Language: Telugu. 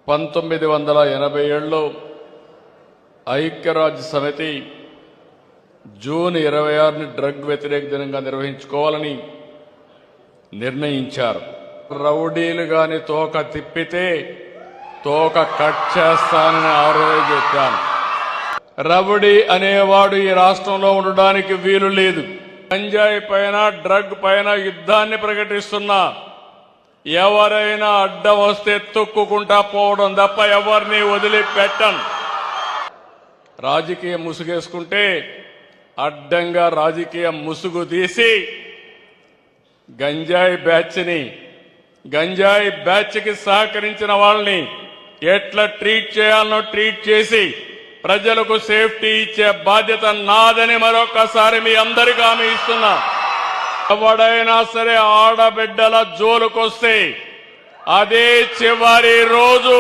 1987లో ఐక్యరాజ్య సమితి జూన్ 26ని డ్రగ్ వ్యతిరేక దినంగా నిర్వహించుకోవాలని నిర్ణయించారు. రౌడీలు గాని తోక తిప్పితే తోక కట్ చేస్తానని ఆ రోజు చెప్పాను. రౌడీ అనేవాడు ఈ రాష్ట్రంలో ఉండడానికి వీలు లేదు. గంజాయి పైన డ్రగ్ పైన యుద్ధాన్ని ప్రకటిస్తున్నా ఎవరైనా అడ్డం వస్తే తొక్కుకుంటా పోవడం తప్ప ఎవరిని వదిలిపెట్టను. రాజకీయ ముసుగేసుకుంటే అడ్డంగా రాజకీయ ముసుగు తీసి గంజాయి బ్యాచ్కి సహకరించిన వాళ్ళని ఎట్లా ట్రీట్ చేయాలనో ట్రీట్ చేసి ప్రజలకు సేఫ్టీ ఇచ్చే బాధ్యత నాదని మరొకసారి మీ అందరికీ హామీ ఇస్తున్నా. ఎవడైనా సరే ఆడబిడ్డల జోలుకొస్తే అదే చివరి రోజు.